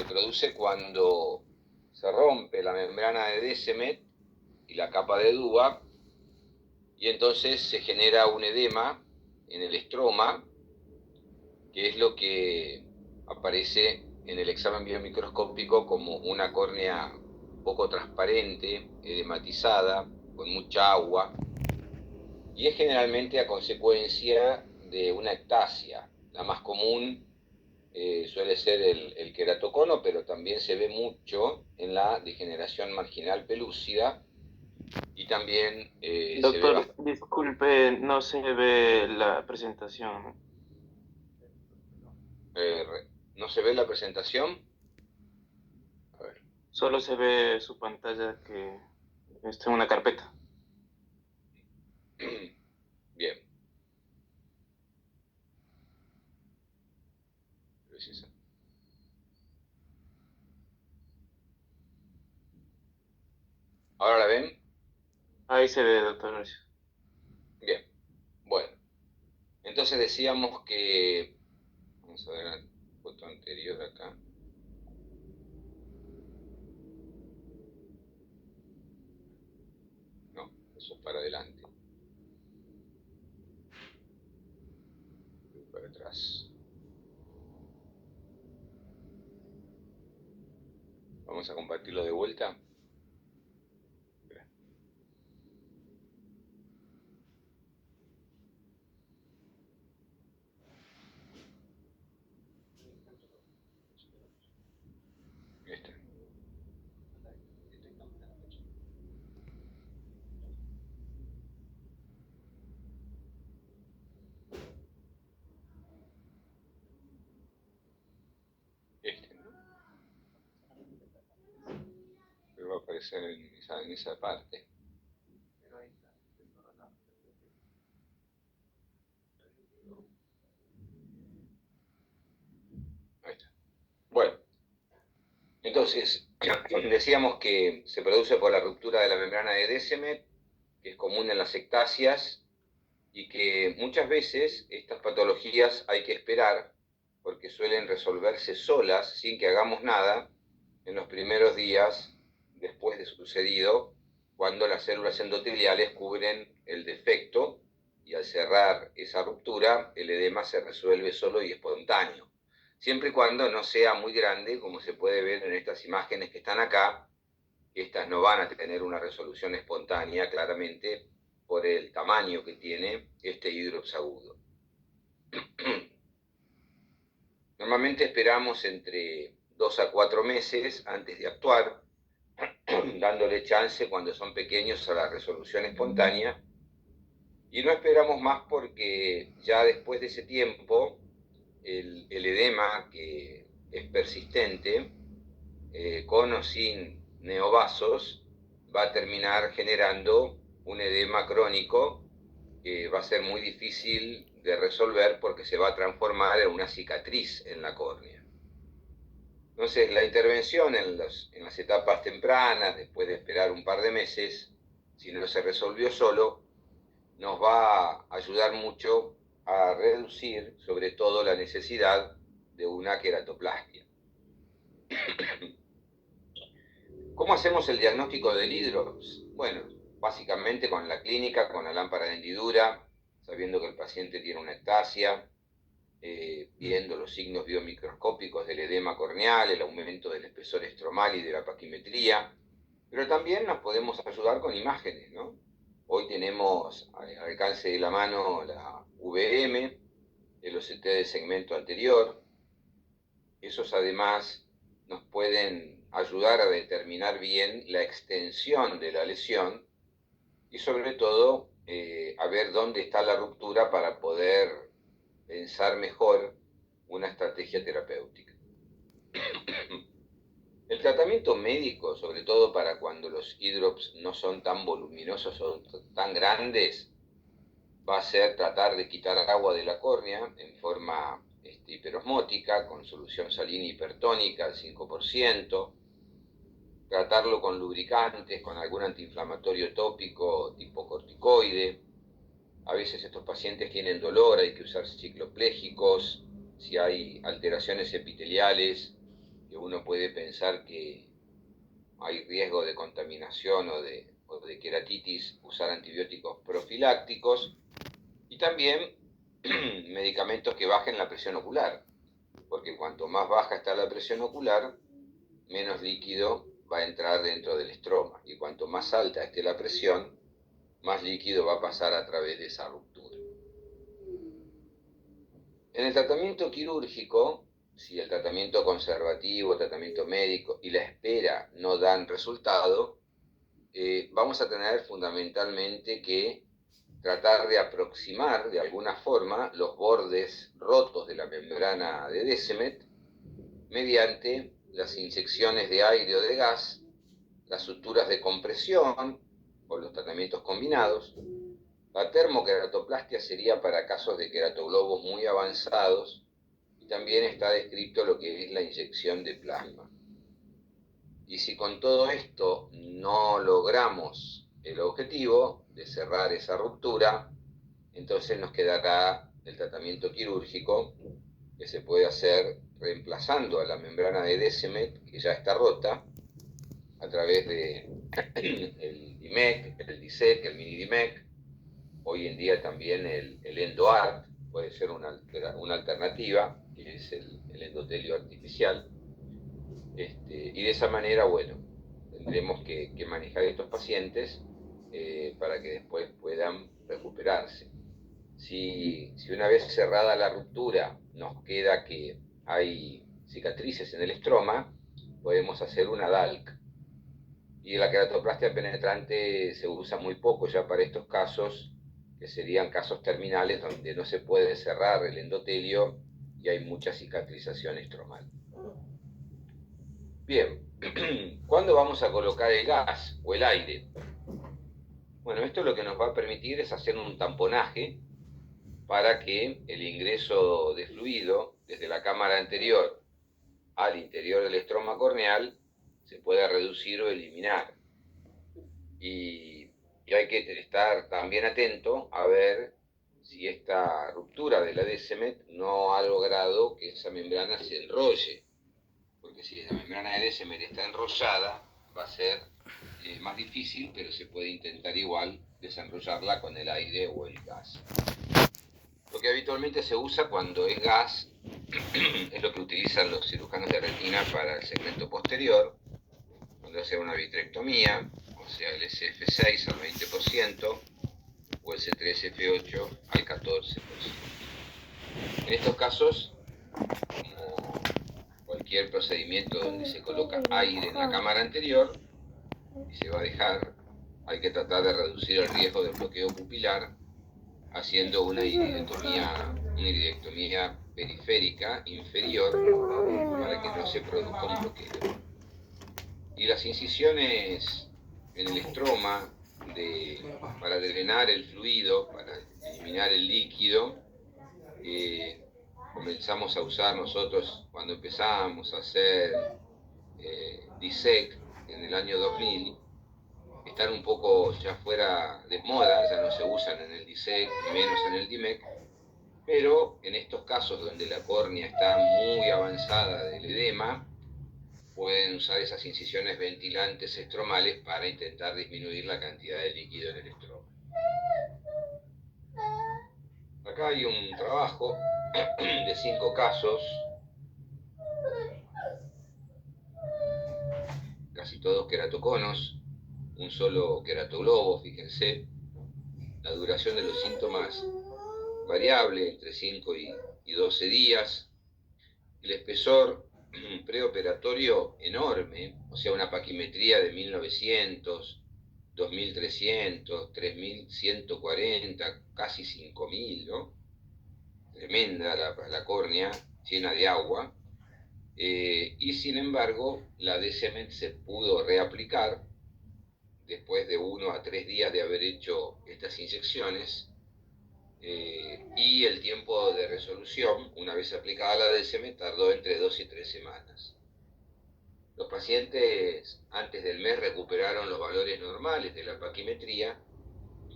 produce cuando se rompe la membrana de Descemet y la capa de Dubach, y entonces se genera un edema en el estroma, que es lo que aparece en el examen biomicroscópico como una córnea poco transparente, edematizada, con mucha agua, y es generalmente a consecuencia de una ectasia. La más común suele ser el queratocono, pero también se ve mucho en la degeneración marginal pelúcida, y también se ve Doctor, bastante. disculpe, no se ve la presentación. ¿No se ve la presentación? A ver. Solo se ve su pantalla que está en una carpeta. Bien. Precisa. ¿Ahora la ven? Ahí se ve, doctor, gracias. Bien. Bueno. Entonces decíamos que... Vamos a ver la foto anterior acá. No, eso es para adelante. Para atrás. Vamos a compartirlo de vuelta. Este. Este, ¿no? Pero va a aparecer en esa parte. Ahí está. Bueno, entonces decíamos que se produce por la ruptura de la membrana de Descemet, que es común en las ectasias, y que muchas veces estas patologías hay que esperar porque suelen resolverse solas sin que hagamos nada en los primeros días después de sucedido, cuando las células endoteliales cubren el defecto, y al cerrar esa ruptura el edema se resuelve solo y espontáneo, siempre y cuando no sea muy grande, como se puede ver en estas imágenes que están acá, que estas no van a tener una resolución espontánea claramente por el tamaño que tiene este hidrops agudo. Normalmente esperamos entre 2 a 4 meses antes de actuar, dándole chance cuando son pequeños a la resolución espontánea, y no esperamos más porque ya después de ese tiempo el edema, que es persistente, con o sin neovasos, va a terminar generando un edema crónico que va a ser muy difícil de resolver porque se va a transformar en una cicatriz en la córnea. Entonces, la intervención en las etapas tempranas, después de esperar un par de meses, si no se resolvió solo, nos va a ayudar mucho a reducir sobre todo la necesidad de una queratoplastia. ¿Cómo hacemos el diagnóstico del hidrops? Bueno, básicamente con la clínica, con la lámpara de hendidura, sabiendo que el paciente tiene una ectasia, viendo los signos biomicroscópicos del edema corneal, el aumento del espesor estromal y de la paquimetría, pero también nos podemos ayudar con imágenes, ¿no? Hoy tenemos al alcance de la mano la VM, el OCT de segmento anterior. Esos además nos pueden ayudar a determinar bien la extensión de la lesión y sobre todo a ver dónde está la ruptura para poder pensar mejor una estrategia terapéutica. El tratamiento médico, sobre todo para cuando los hidrops no son tan voluminosos o tan grandes, va a ser tratar de quitar agua de la córnea en forma hiperosmótica, con solución salina hipertónica al 5%, tratarlo con lubricantes, con algún antiinflamatorio tópico tipo corticoide. A veces estos pacientes tienen dolor, hay que usar cicloplégicos. Si hay alteraciones epiteliales uno puede pensar que hay riesgo de contaminación o de queratitis, usar antibióticos profilácticos y también medicamentos que bajen la presión ocular, porque cuanto más baja está la presión ocular, menos líquido va a entrar dentro del estroma, y cuanto más alta esté la presión, más líquido va a pasar a través de esa ruptura. En el tratamiento quirúrgico, si el tratamiento conservativo, el tratamiento médico y la espera no dan resultado, vamos a tener fundamentalmente que tratar de aproximar de alguna forma los bordes rotos de la membrana de Descemet mediante las inyecciones de aire o de gas, las suturas de compresión o los tratamientos combinados. La termoqueratoplastia sería para casos de queratoglobos muy avanzados y también está descrito lo que es la inyección de plasma. Y si con todo esto no logramos el objetivo de cerrar esa ruptura, entonces nos quedará el tratamiento quirúrgico que se puede hacer reemplazando a la membrana de Descemet, que ya está rota, a través de el DIMEC, el DISEC, el mini DIMEC, hoy en día también el EndoArt puede ser una alternativa, que es el endotelio artificial. Y de esa manera, bueno, tendremos que manejar estos pacientes para que después puedan recuperarse. Si una vez cerrada la ruptura nos queda que hay cicatrices en el estroma, podemos hacer una DALC. Y la queratoplastia penetrante se usa muy poco ya para estos casos, que serían casos terminales donde no se puede cerrar el endotelio y hay mucha cicatrización estromal. Bien, ¿cuándo vamos a colocar el gas o el aire? Bueno, esto lo que nos va a permitir es hacer un tamponaje para que el ingreso de fluido desde la cámara anterior al interior del estroma corneal se pueda reducir o eliminar. Y hay que estar también atento a ver si esta ruptura de la Descemet no ha logrado que esa membrana se enrolle, porque si la membrana de Descemet está enrollada va a ser más difícil, pero se puede intentar igual desenrollarla con el aire o el gas. Lo que habitualmente se usa cuando es gas es lo que utilizan los cirujanos de retina para el segmento posterior, cuando hacen una vitrectomía, o sea el SF6 al 20% o el C3F8 al 14%. En estos casos, como cualquier procedimiento donde se coloca aire en la cámara anterior y se va a dejar, hay que tratar de reducir el riesgo de bloqueo pupilar haciendo una iridectomía periférica inferior para que no se produzca un bloqueo. Y las incisiones en el estroma para drenar el fluido, para eliminar el líquido, comenzamos a usar nosotros cuando empezamos a hacer DISEC en el año 2000, están un poco ya fuera de moda, ya no se usan en el DISEC, ni menos en el DIMEC, pero en estos casos donde la córnea está muy avanzada del edema, pueden usar esas incisiones ventilantes estromales para intentar disminuir la cantidad de líquido en el estroma. Acá hay un trabajo de 5 casos, casi todos queratoconos, un solo queratoglobo, fíjense, la duración de los síntomas variable entre 5 y 12 días, el espesor preoperatorio enorme, o sea, una paquimetría de 1900, 2300, 3140, casi 5000, ¿no? Tremenda la córnea, llena de agua, y sin embargo la Descemet se pudo reaplicar después de 1 a 3 días de haber hecho estas inyecciones, y el tiempo de resolución, una vez aplicada la Descemet, tardó entre 2 y 3 semanas. Los pacientes antes del mes recuperaron los valores normales de la paquimetría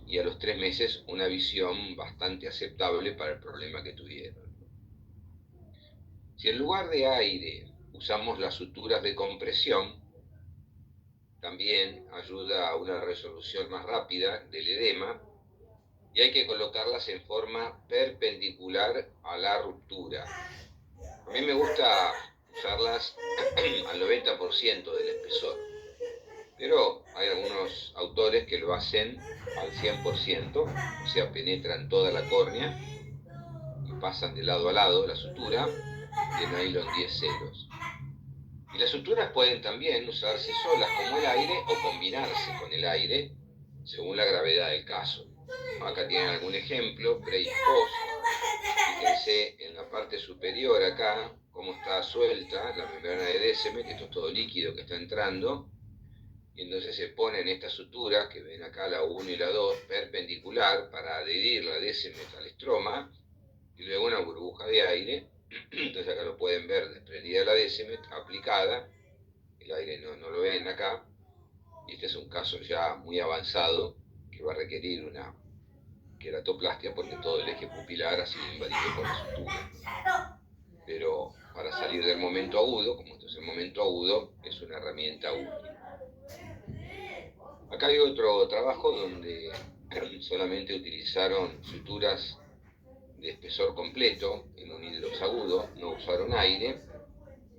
y a los 3 meses una visión bastante aceptable para el problema que tuvieron. Si en lugar de aire usamos las suturas de compresión, también ayuda a una resolución más rápida del edema, y hay que colocarlas en forma perpendicular a la ruptura. A mí me gusta usarlas al 90% del espesor, pero hay algunos autores que lo hacen al 100%, o sea, penetran toda la córnea y pasan de lado a lado la sutura de nylon 10 ceros. Y las suturas pueden también usarse solas como el aire o combinarse con el aire según la gravedad del caso. Acá tienen algún ejemplo, pre y post. Fíjense en la parte superior acá cómo está suelta la membrana de Descemet, que esto es todo líquido que está entrando, y entonces se ponen estas suturas que ven acá, la 1 y la 2, perpendicular para adherir la Descemet al estroma, y luego una burbuja de aire. Entonces acá lo pueden ver, desprendida la Descemet, aplicada, el aire no lo ven acá, y este es un caso ya muy avanzado que va a requerir una queratoplastia porque todo el eje pupilar ha sido invadido por la sutura. Pero para salir del momento agudo, como esto es el momento agudo, es una herramienta útil. Acá hay otro trabajo donde solamente utilizaron suturas de espesor completo en un hidrox agudo, no usaron aire.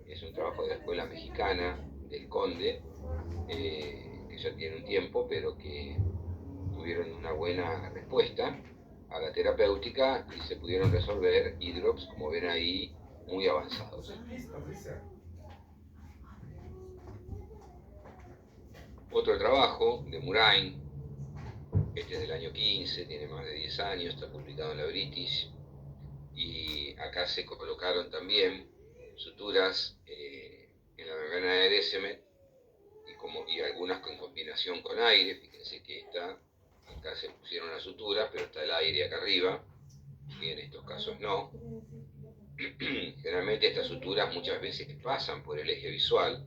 Es un trabajo de la escuela mexicana del Conde, que ya tiene un tiempo, pero que tuvieron una buena respuesta a la terapéutica y se pudieron resolver hidrox, como ven ahí, muy avanzados. Otro trabajo de Murain, este es del año 15, tiene más de 10 años, está publicado en la British, y acá se colocaron también suturas en la membrana de Descemet y algunas en combinación con aire. Fíjense que acá se pusieron las suturas, pero está el aire acá arriba, y en estos casos no. Generalmente estas suturas muchas veces pasan por el eje visual.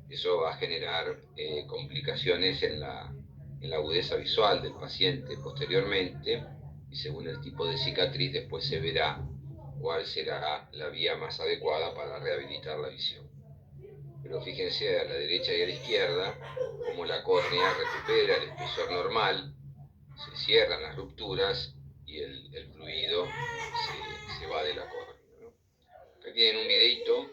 Eso va a generar complicaciones en la agudeza visual del paciente posteriormente, y según el tipo de cicatriz después se verá cuál será la vía más adecuada para rehabilitar la visión. Pero fíjense a la derecha y a la izquierda cómo la córnea recupera el espesor normal, se cierran las rupturas y el fluido se va de la córnea, ¿no? Acá tienen un videito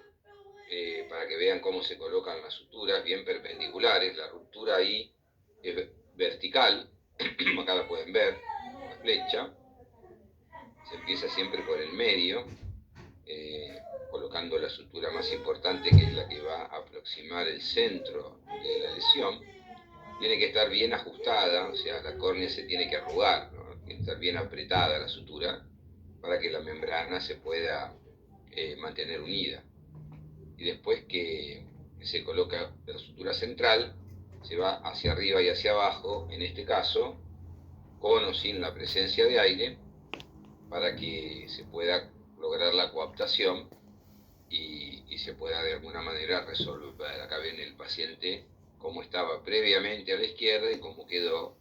para que vean cómo se colocan las suturas bien perpendiculares. La ruptura ahí es vertical, acá la pueden ver, la flecha. Se empieza siempre por el medio, colocando la sutura más importante, que es la que va a aproximar el centro de la lesión. Tiene que estar bien ajustada, o sea, la córnea se tiene que arrugar, ¿no? Tiene que estar bien apretada la sutura para que la membrana se pueda mantener unida. Y después que se coloca la sutura central, se va hacia arriba y hacia abajo, en este caso, con o sin la presencia de aire, para que se pueda lograr la coaptación y se pueda de alguna manera resolver. Acá ven el paciente cómo estaba previamente a la izquierda y cómo quedó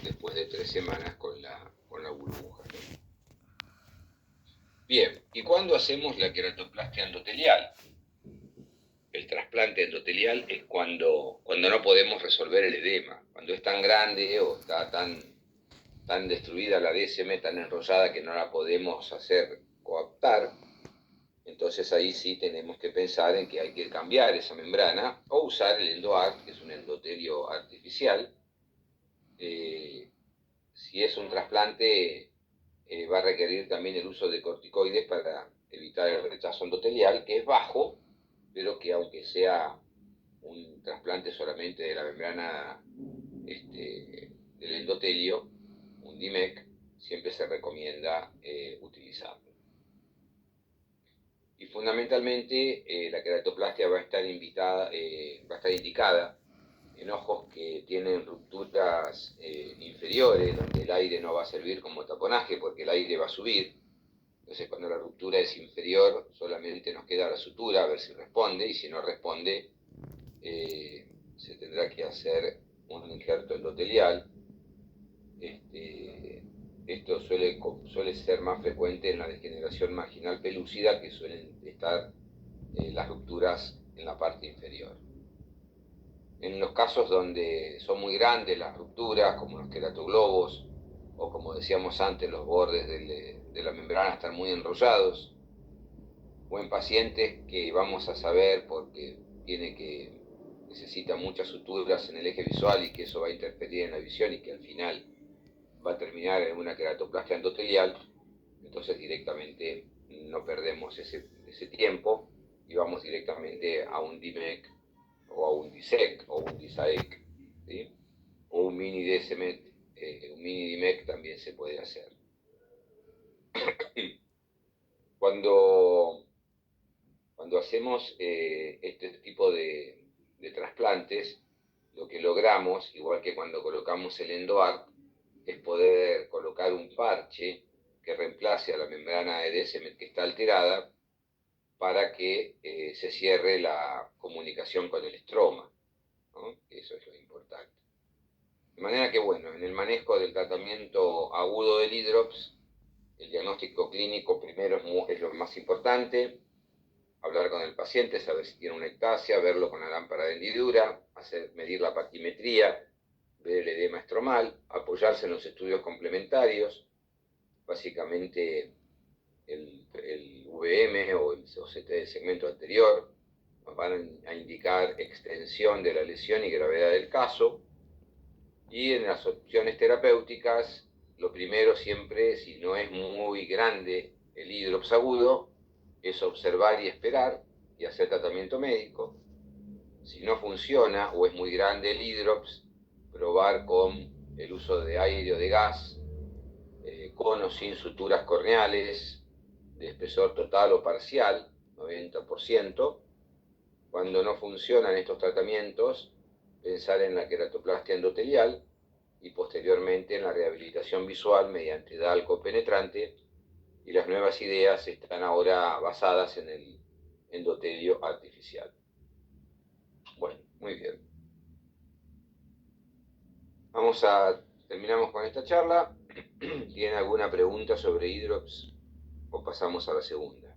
después de 3 semanas con la burbuja, ¿no? Bien, ¿y cuándo hacemos la queratoplastia endotelial? El trasplante endotelial es cuando no podemos resolver el edema, cuando es tan grande o está tan destruida la Descemet, tan enrollada que no la podemos hacer coaptar. Entonces ahí sí tenemos que pensar en que hay que cambiar esa membrana o usar el EndoArt, que es un endotelio artificial. Si es un trasplante, va a requerir también el uso de corticoides para evitar el rechazo endotelial, que es bajo, pero que aunque sea un trasplante solamente de la membrana del endotelio, un DIMEC, siempre se recomienda utilizarlo. Y fundamentalmente la queratoplastia va a estar indicada en ojos que tienen rupturas inferiores, donde el aire no va a servir como taponaje porque el aire va a subir. Entonces cuando la ruptura es inferior, solamente nos queda la sutura a ver si responde, y si no responde, se tendrá que hacer un injerto endotelial. Esto suele ser más frecuente en la degeneración marginal pelúcida, que suelen estar las rupturas en la parte inferior. En los casos donde son muy grandes las rupturas, como los queratoglobos, o como decíamos antes, los bordes de la membrana están muy enrollados, o en pacientes que vamos a saber porque necesita muchas suturas en el eje visual y que eso va a interferir en la visión y que al final va a terminar en una queratoplastia endotelial, entonces directamente no perdemos ese tiempo y vamos directamente a un DIMEC o a un DISEC o un DISAEC, ¿sí? O un mini DSMET, un mini DIMEC también se puede hacer. Cuando hacemos este tipo de trasplantes, lo que logramos, igual que cuando colocamos el EndoArc, es poder colocar un parche que reemplace a la membrana de Descemet que está alterada para que se cierre la comunicación con el estroma, ¿no? Eso es lo importante. De manera que, bueno, en el manejo del tratamiento agudo del hidrops, el diagnóstico clínico primero es lo más importante, hablar con el paciente, saber si tiene una ectasia, verlo con la lámpara de hendidura, medir la paquimetría, ver el edema estromal, apoyarse en los estudios complementarios, básicamente el VM o el OCT del segmento anterior, nos van a indicar extensión de la lesión y gravedad del caso, y en las opciones terapéuticas, lo primero siempre, si no es muy grande el hidrops agudo, es observar y esperar y hacer tratamiento médico. Si no funciona o es muy grande el hidrops, probar con el uso de aire o de gas, con o sin suturas corneales, de espesor total o parcial, 90%. Cuando no funcionan estos tratamientos, pensar en la queratoplastia endotelial y posteriormente en la rehabilitación visual mediante DALCO penetrante, y las nuevas ideas están ahora basadas en el endotelio artificial. Bueno, muy bien. Terminamos con esta charla. ¿Tienen alguna pregunta sobre hidrops o pasamos a la segunda?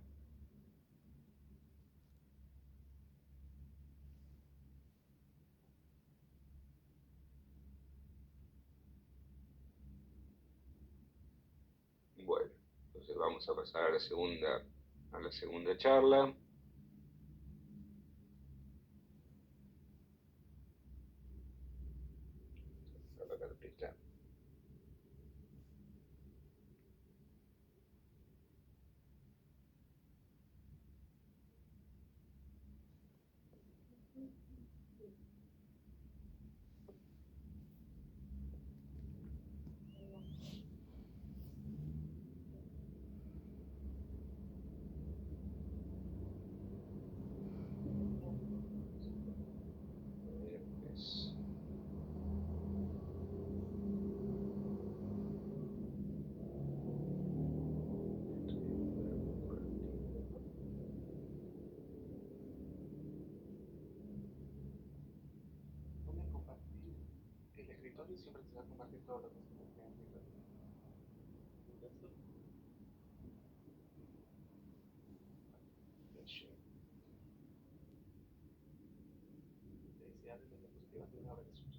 Bueno, entonces vamos a pasar a la segunda charla. La carpeta. El escritorio siempre te va a compartir todo lo que se te queda en el texto. Felicidades de la diapositiva de una vez.